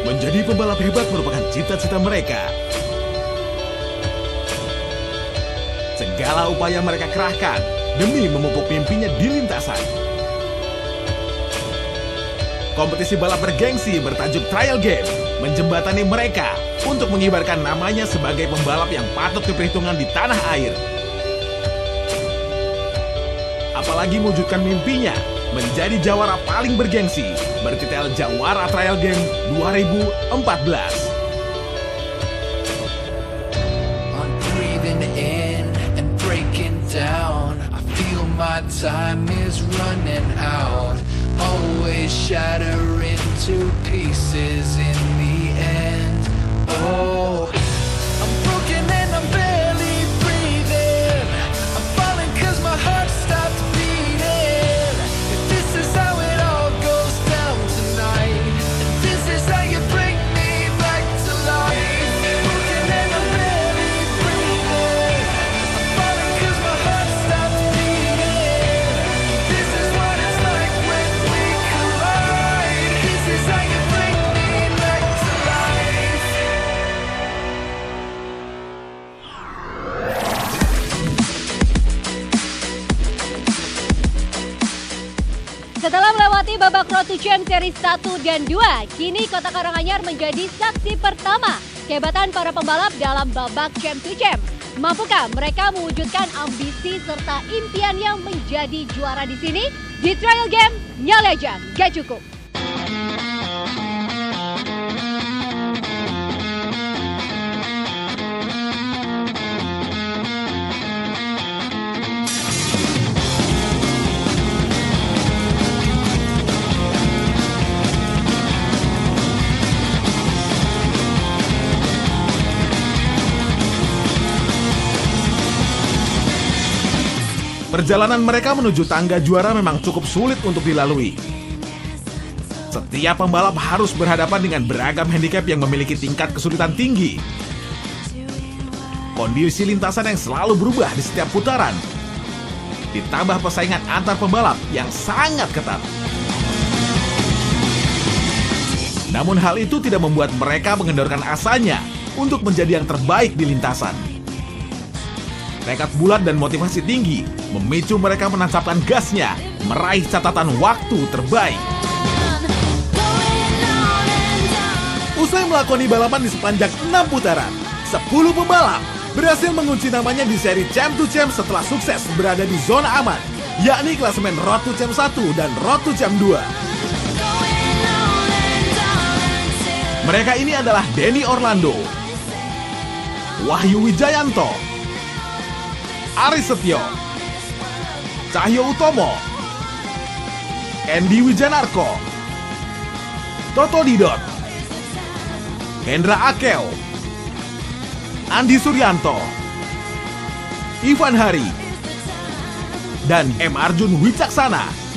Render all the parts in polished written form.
Menjadi pembalap hebat merupakan cita-cita mereka. Segala upaya mereka kerahkan demi memupuk mimpinya di lintasan. Kompetisi balap bergengsi bertajuk Trial Game menjembatani mereka untuk mengibarkan namanya sebagai pembalap yang patut diperhitungkan di tanah air. Apalagi mewujudkan mimpinya menjadi jawara paling bergengsi bertitel Jawara Trial Game 2014. I'm breathing in and breaking down. I feel my time is running out. Always shattering to pieces in the end. Oh, I'm broken and I'm barely breathing. I'm falling 'cause my heart stopped beating. If this is how it all goes down tonight, and this is how you bring me back to life. Broken and I'm barely breathing. I'm falling 'cause my heart stopped beating. This is what it's like when we collide. This is how you bring me back to life. Setelah melewati babak Road to Champ Series 1 dan 2, kini Kota Karanganyar menjadi saksi pertama kehebatan para pembalap dalam babak Champ to Champ. Mampukah mereka mewujudkan ambisi serta impian yang menjadi juara di sini? Di Trial Game, nyali aja, gak cukup. Perjalanan mereka menuju tangga juara memang cukup sulit untuk dilalui. Setiap pembalap harus berhadapan dengan beragam handicap yang memiliki tingkat kesulitan tinggi. Kondisi lintasan yang selalu berubah di setiap putaran, ditambah persaingan antar pembalap yang sangat ketat. Namun hal itu tidak membuat mereka mengendorkan asanya untuk menjadi yang terbaik di lintasan. Tekad bulat dan motivasi tinggi memicu mereka menancapkan gasnya, meraih catatan waktu terbaik. Usai melakoni balapan di sepanjang 6 putaran, 10 pembalap berhasil mengunci namanya di seri Champ to Champ setelah sukses berada di zona aman, yakni klasemen Road to Champ 1 dan Road to Champ 2. Mereka ini adalah Denny Orlando, Wahyu Wijayanto, Aris Setio, Cahyo Utomo, Andy Wijanarko, Toto Didot, Hendra Akel, Andi Suryanto, Ivan Hari, dan M. Arjun Wicaksana.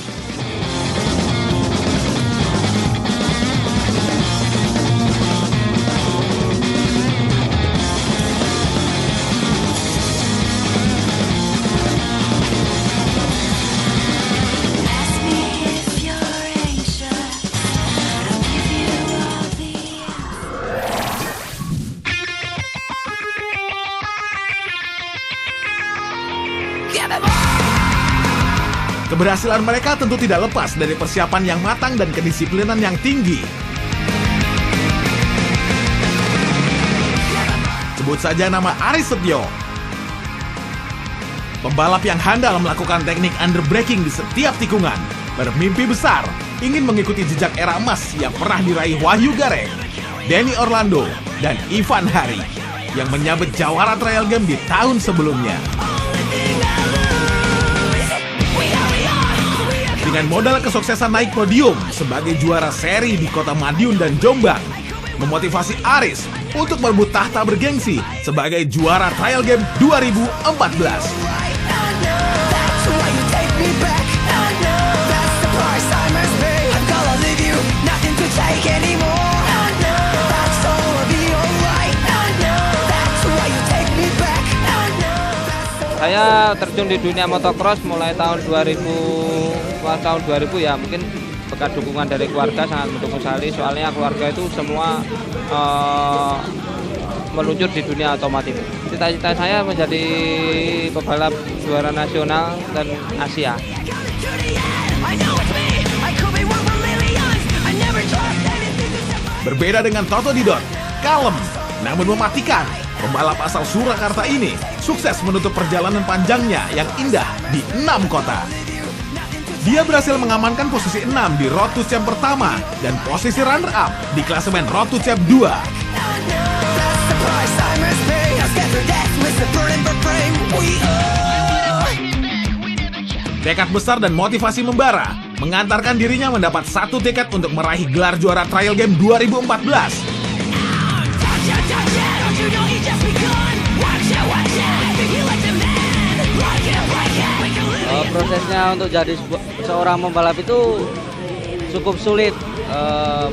Keberhasilan mereka tentu tidak lepas dari persiapan yang matang dan kedisiplinan yang tinggi. Sebut saja nama Aris Setio, pembalap yang handal melakukan teknik underbraking di setiap tikungan, bermimpi besar ingin mengikuti jejak era emas yang pernah diraih Wahyu Gareng, Denny Orlando, dan Ivan Hari yang menyabet Jawara Trial Game di tahun sebelumnya. Dengan modal kesuksesan naik podium sebagai juara seri di Kota Madiun dan Jombang, memotivasi Aris untuk merebut tahta bergengsi sebagai juara Trial Game 2014. Saya terjun di dunia motocross mulai tahun 2000 ya, mungkin berkat dukungan dari keluarga sangat mendukung sekali, soalnya keluarga itu semua meluncur di dunia otomotif. Cita-cita saya menjadi pebalap juara nasional dan Asia. Berbeda dengan Toto Didot, kalem namun mematikan, pembalap asal Surakarta ini sukses menutup perjalanan panjangnya yang indah di 6 kota. Dia berhasil mengamankan posisi 6 di Road to Champ pertama dan posisi runner-up di klasemen Road to Champ 2. Tekad besar dan motivasi membara mengantarkan dirinya mendapat satu tiket untuk meraih gelar juara Trial Game 2014. Prosesnya untuk jadi seorang pembalap itu cukup sulit,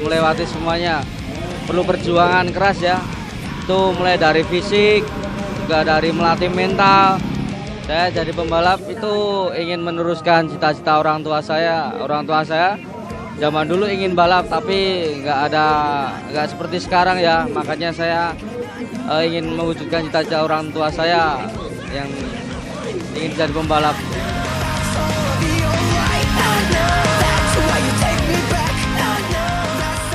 melewati semuanya. Perlu perjuangan keras ya. Itu mulai dari fisik, juga dari melatih mental. Saya jadi pembalap itu ingin meneruskan cita-cita orang tua saya. Orang tua saya zaman dulu ingin balap tapi nggak seperti sekarang ya. Makanya saya ingin mewujudkan cita-cita orang tua saya yang ingin jadi pembalap.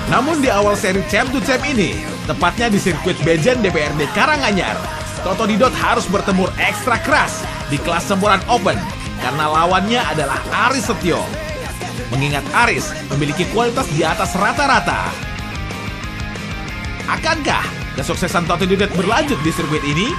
Namun di awal seri Champ to Champ ini, tepatnya di sirkuit Bejen DPRD Karanganyar, Toto Didot harus bertempur ekstra keras di kelas sempuran open karena lawannya adalah Aris Setio. Mengingat Aris memiliki kualitas di atas rata-rata. Akankah kesuksesan Toto Didot berlanjut di sirkuit ini?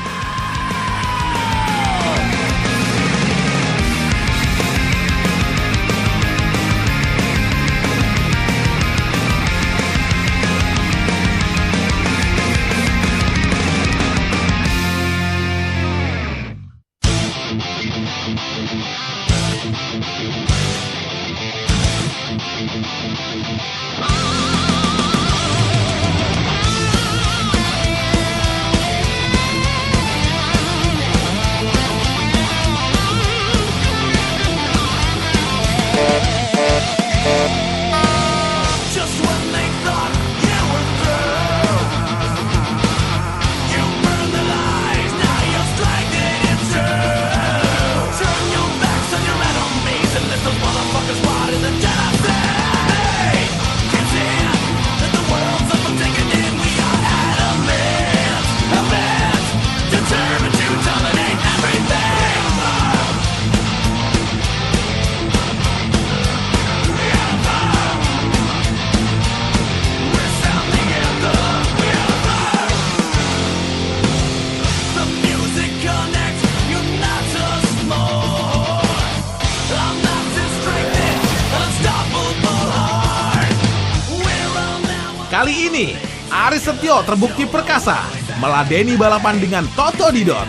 Kali ini, Aris Setio terbukti perkasa meladeni balapan dengan Toto Didot.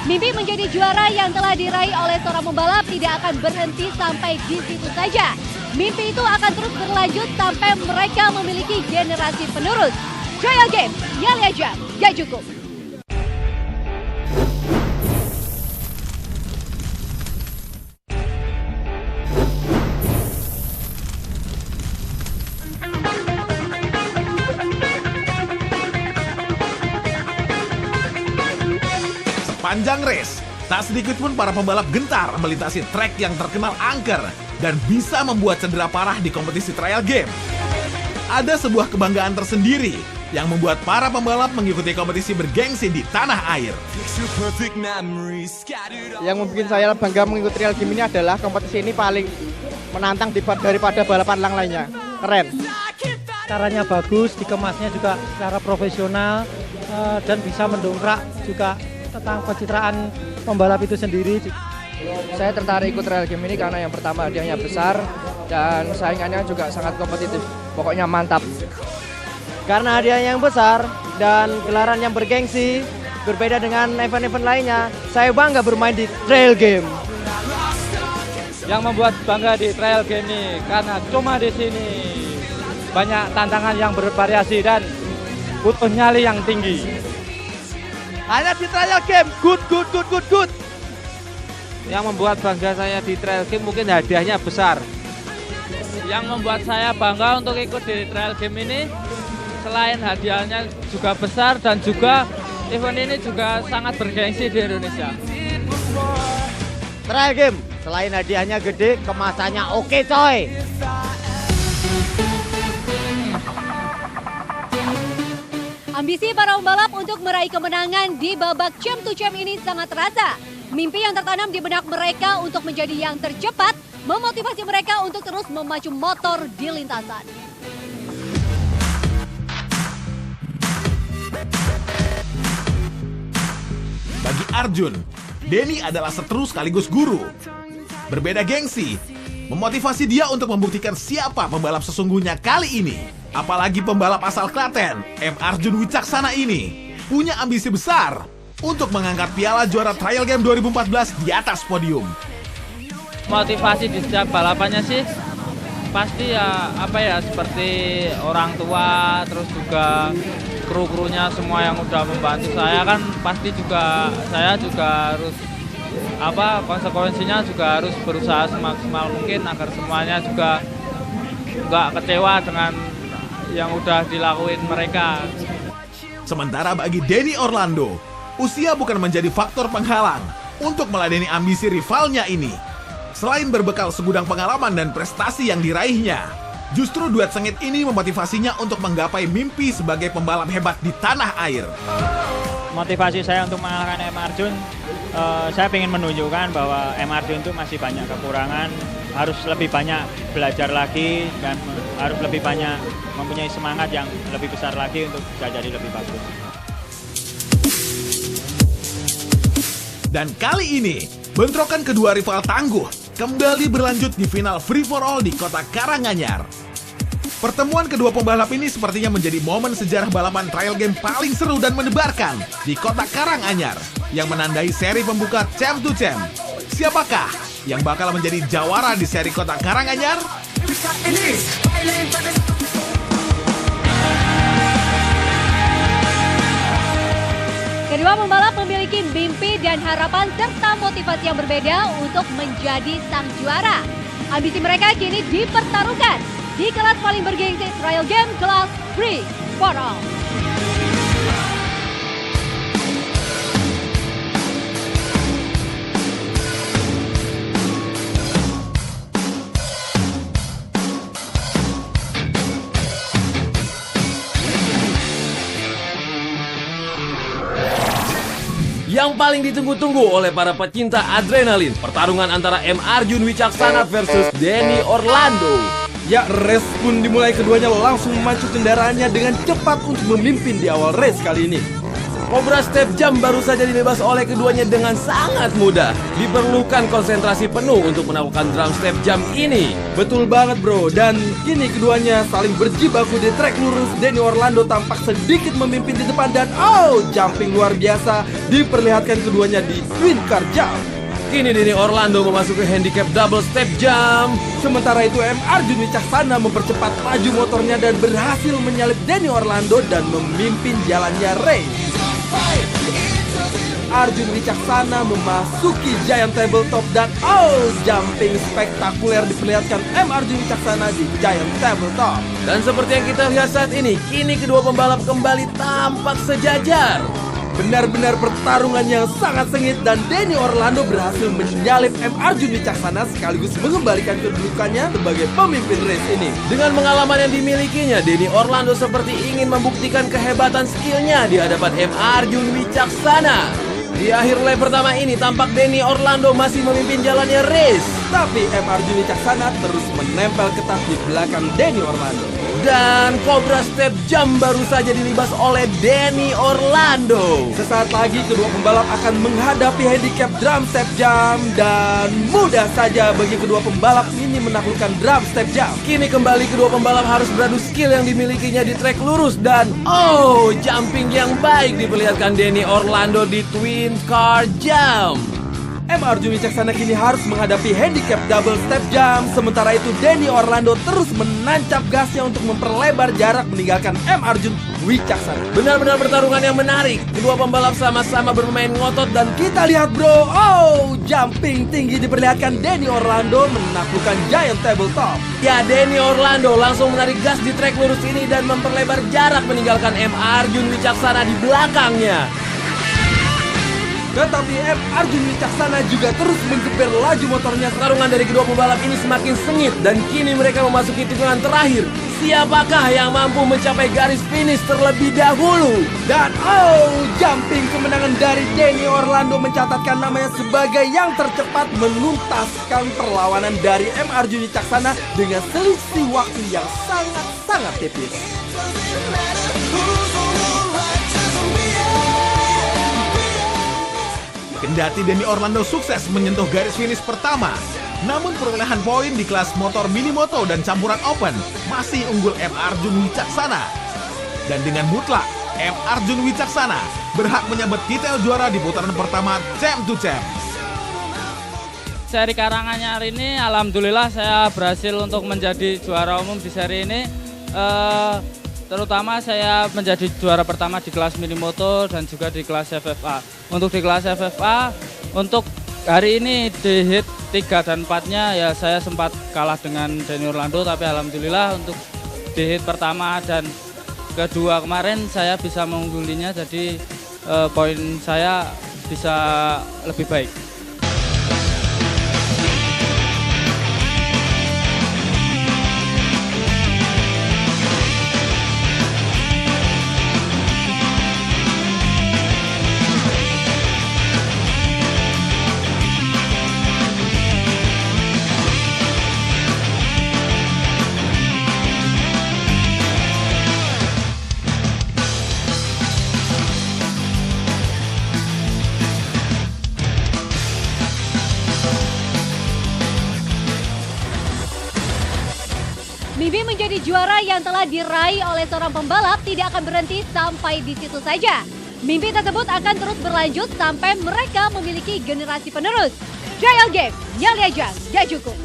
Mimpi menjadi juara yang telah diraih oleh seorang pembalap tidak akan berhenti sampai di situ saja. Mimpi itu akan terus berlanjut sampai mereka memiliki generasi penerus. Trial Game, nyali aja, gak cukup. Sepanjang race, tak sedikit pun para pembalap gentar melintasi trek yang terkenal angker dan bisa membuat cedera parah di kompetisi Trial Game. Ada sebuah kebanggaan tersendiri yang membuat para pembalap mengikuti kompetisi bergengsi di tanah air. Yang membuat saya bangga mengikuti Trial Game ini adalah kompetisi ini paling menantang daripada balapan lainnya. Keren. Caranya bagus, dikemasnya juga secara profesional dan bisa mendongkrak juga tentang pencitraan pembalap itu sendiri. Saya tertarik ikut Trial Game ini karena yang pertama hadiahnya besar dan saingannya juga sangat kompetitif. Pokoknya mantap. Karena hadiahnya yang besar dan gelaran yang bergengsi, berbeda dengan event-event lainnya, saya bangga bermain di Trial Game. Yang membuat bangga di Trial Game ini karena cuma di sini banyak tantangan yang bervariasi dan butuh nyali yang tinggi. Hanya di Trial Game, good. Yang membuat bangga saya di trail game mungkin hadiahnya besar. Yang membuat saya bangga untuk ikut di trail game ini, selain hadiahnya juga besar dan juga event ini juga sangat bergengsi di Indonesia. Trail game, selain hadiahnya gede, kemasannya oke coy. Ambisi para pembalap untuk meraih kemenangan di babak Champ to Champ ini sangat terasa. Mimpi yang tertanam di benak mereka untuk menjadi yang tercepat memotivasi mereka untuk terus memacu motor di lintasan. Bagi Arjun, Denny adalah seteru sekaligus guru. Berbeda gengsi, memotivasi dia untuk membuktikan siapa pembalap sesungguhnya kali ini. Apalagi pembalap asal Klaten, M. Arjun Wicaksana ini punya ambisi besar untuk mengangkat piala juara Trial Game 2014 di atas podium. Motivasi di setiap balapannya sih pasti ya seperti orang tua, terus juga kru-krunya semua yang udah membantu saya kan pasti juga saya juga harus konsekuensinya juga harus berusaha semaksimal mungkin agar semuanya juga nggak kecewa dengan yang udah dilakuin mereka. Sementara bagi Denny Orlando, usia bukan menjadi faktor penghalang untuk meladeni ambisi rivalnya ini. Selain berbekal segudang pengalaman dan prestasi yang diraihnya, justru duet sengit ini memotivasinya untuk menggapai mimpi sebagai pembalap hebat di tanah air. Motivasi saya untuk mengalahkan M. Arjun, saya ingin menunjukkan bahwa M. Arjun itu masih banyak kekurangan, harus lebih banyak belajar lagi dan harus lebih banyak mempunyai semangat yang lebih besar lagi untuk bisa jadi lebih bagus. Dan kali ini, bentrokan kedua rival tangguh kembali berlanjut di final Free for All di kota Karanganyar. Pertemuan kedua pembalap ini sepertinya menjadi momen sejarah balapan trial game paling seru dan mendebarkan di kota Karanganyar yang menandai seri pembuka Champ to Champ. Siapakah yang bakal menjadi jawara di seri kota Karanganyar? Kedua pembalap memiliki mimpi dan harapan serta motivasi yang berbeda untuk menjadi sang juara. Ambisi mereka kini dipertaruhkan di kelas paling bergengsi Trial Game kelas Free for All. Yang paling ditunggu-tunggu oleh para pecinta adrenalin, pertarungan antara M. Arjun Wicaksana versus Denny Orlando. Ya, race pun dimulai, keduanya langsung memacu kendaraannya dengan cepat untuk memimpin di awal race kali ini. Cobra Step Jump baru saja dilebas oleh keduanya dengan sangat mudah. Diperlukan konsentrasi penuh untuk melakukan drum step jump ini. Betul banget bro, dan kini keduanya saling berjibaku di trek lurus. Denny Orlando tampak sedikit memimpin di depan dan jumping luar biasa diperlihatkan keduanya di twin car jump. Kini Denny Orlando memasuki handicap double step jump. Sementara itu M. Arjun Wicaksana mempercepat laju motornya dan berhasil menyalip Denny Orlando dan memimpin jalannya race. Arjun Wicaksana memasuki giant tabletop dan jumping spektakuler diperlihatkan M. Arjun Wicaksana di giant tabletop. Dan seperti yang kita lihat saat ini, kini kedua pembalap kembali tampak sejajar. Benar-benar pertarungan yang sangat sengit dan Denny Orlando berhasil menyalip M. Arjun Wicaksana sekaligus mengembalikan kedudukannya sebagai pemimpin race ini. Dengan pengalaman yang dimilikinya, Denny Orlando seperti ingin membuktikan kehebatan skillnya di hadapan M. Arjun Wicaksana. Di akhir lap pertama ini tampak Denny Orlando masih memimpin jalannya race. Tapi M. Arjun Wicaksana terus menempel ketat di belakang Denny Orlando. Dan Cobra Step Jump baru saja dilibas oleh Denny Orlando. Sesaat lagi kedua pembalap akan menghadapi handicap drum step jump. Dan mudah saja bagi kedua pembalap ini menaklukkan drum step jump. Kini kembali kedua pembalap harus beradu skill yang dimilikinya di trek lurus. Dan jumping yang baik diperlihatkan Denny Orlando di twin car jump. M. Arjun Wicaksana kini harus menghadapi handicap double step jump. Sementara itu Denny Orlando terus menancap gasnya untuk memperlebar jarak meninggalkan M. Arjun Wicaksana. Benar-benar pertarungan yang menarik. Kedua pembalap sama-sama bermain ngotot dan Kita lihat bro, jumping tinggi diperlihatkan Denny Orlando menaklukkan Giant Tabletop. ya, Denny Orlando langsung menarik gas di trek lurus ini dan memperlebar jarak meninggalkan M. Arjun Wicaksana di belakangnya. Tetapi M. Arjun Wicaksana juga terus menggeber laju motornya. Pertarungan dari kedua pembalap ini semakin sengit dan kini mereka memasuki tikungan terakhir. Siapakah yang mampu mencapai garis finish terlebih dahulu? Dan jumping kemenangan dari Denny Orlando mencatatkan namanya sebagai yang tercepat menuntaskan perlawanan dari M. Arjun Wicaksana dengan selisih waktu yang sangat-sangat tipis. Kendati Denny Orlando sukses menyentuh garis finish pertama, namun perolehan poin di kelas motor mini moto dan campuran open masih unggul M. Arjun Wicaksana. Dan dengan mutlak, M. Arjun Wicaksana berhak menyabet titel juara di putaran pertama Champ to Champ. Seri Karanganyar ini alhamdulillah saya berhasil untuk menjadi juara umum di seri ini. Terutama saya menjadi juara pertama di kelas mini moto dan juga di kelas FFA. Untuk di kelas FFA, untuk hari ini di hit 3 dan 4-nya ya saya sempat kalah dengan Denny Orlando, tapi alhamdulillah untuk di hit pertama dan kedua kemarin saya bisa mengunggulinya, jadi poin saya bisa lebih baik. Mimpi menjadi juara yang telah diraih oleh seorang pembalap tidak akan berhenti sampai di situ saja. Mimpi tersebut akan terus berlanjut sampai mereka memiliki generasi penerus. Trial Game, nyali aja gak cukup.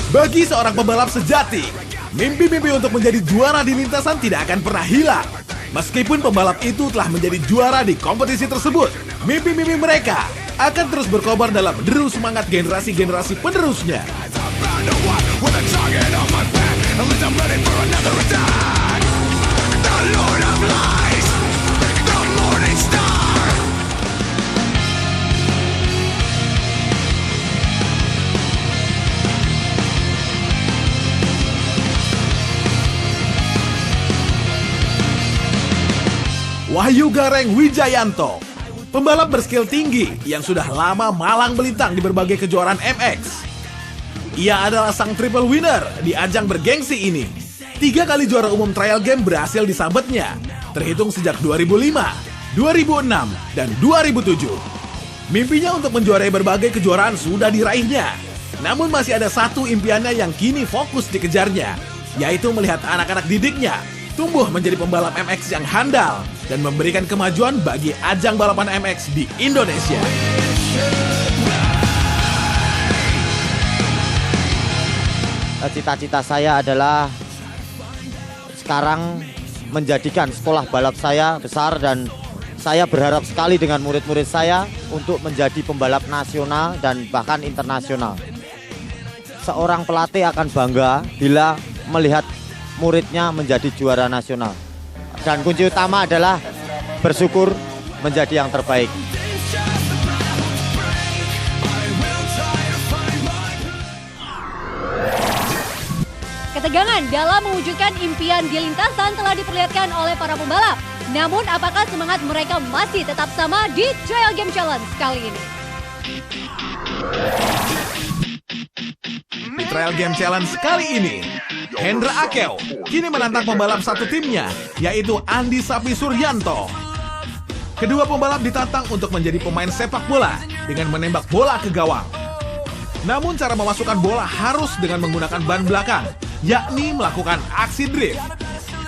Bagi seorang pembalap sejati, mimpi-mimpi untuk menjadi juara di lintasan tidak akan pernah hilang. Meskipun pembalap itu telah menjadi juara di kompetisi tersebut, mimpi-mimpi mereka akan terus berkobar dalam deru semangat generasi-generasi penerusnya. Wahyu Gareng Wijayanto, pembalap berskill tinggi yang sudah lama malang melintang di berbagai kejuaraan MX. Ia adalah sang triple winner di ajang bergengsi ini. 3 kali juara umum Trial Game berhasil disabetnya, terhitung sejak 2005, 2006, dan 2007. Mimpinya untuk menjuarai berbagai kejuaraan sudah diraihnya. Namun masih ada satu impiannya yang kini fokus dikejarnya, yaitu melihat anak-anak didiknya tumbuh menjadi pembalap MX yang handal dan memberikan kemajuan bagi ajang balapan MX di Indonesia. Cita-cita saya adalah sekarang menjadikan sekolah balap saya besar, dan saya berharap sekali dengan murid-murid saya untuk menjadi pembalap nasional dan bahkan internasional. Seorang pelatih akan bangga bila melihat muridnya menjadi juara nasional. Dan kunci utama adalah bersyukur menjadi yang terbaik. Ketegangan dalam mewujudkan impian di lintasan telah diperlihatkan oleh para pembalap. Namun apakah semangat mereka masih tetap sama di Trial Game Challenge kali ini? Di Trial Game Challenge kali ini, Hendra Akeu kini menantang pembalap satu timnya, yaitu Andi Sapi Suryanto. Kedua pembalap ditantang untuk menjadi pemain sepak bola dengan menembak bola ke gawang. Namun cara memasukkan bola harus dengan menggunakan ban belakang, yakni melakukan aksi drift.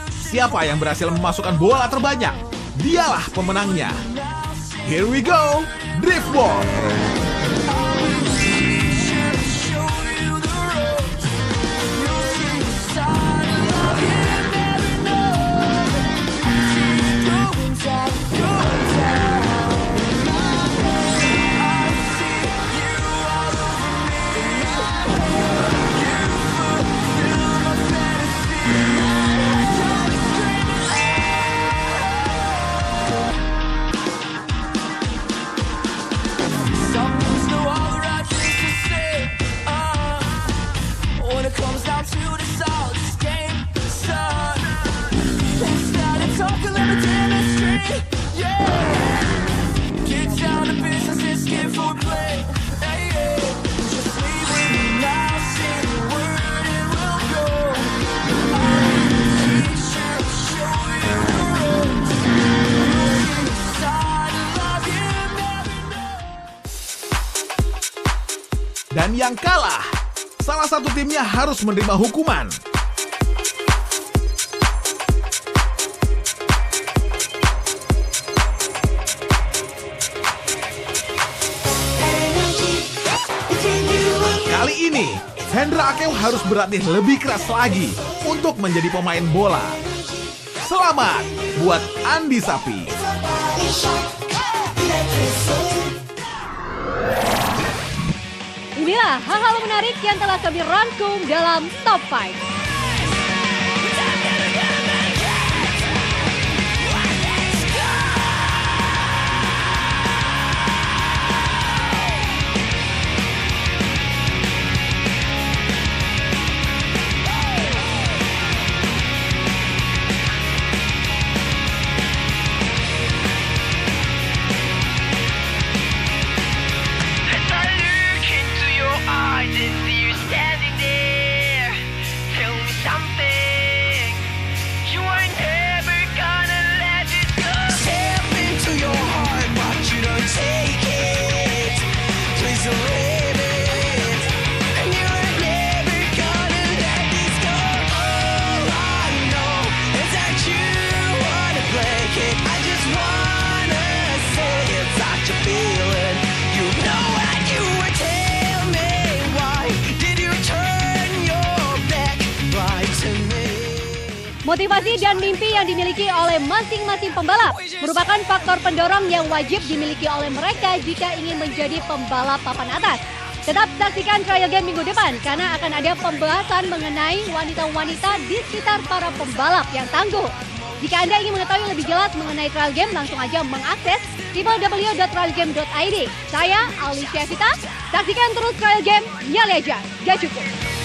Siapa yang berhasil memasukkan bola terbanyak, dialah pemenangnya. Here we go, drift ball. Dan yang kalah, salah satu timnya harus menerima hukuman. Kali ini, Hendra Akew harus berlatih lebih keras lagi untuk menjadi pemain bola. Selamat buat Andi Sapi. Inilah hal-hal menarik yang telah kami rangkum dalam Top 5. Motivasi dan mimpi yang dimiliki oleh masing-masing pembalap merupakan faktor pendorong yang wajib dimiliki oleh mereka jika ingin menjadi pembalap papan atas. Tetap saksikan trial game minggu depan karena akan ada pembahasan mengenai wanita-wanita di sekitar para pembalap yang tangguh. Jika Anda ingin mengetahui lebih jelas mengenai trial game, langsung aja mengakses www.trialgame.id. Saya Alicia Vita, saksikan terus trial game, nyali aja, gak cukup.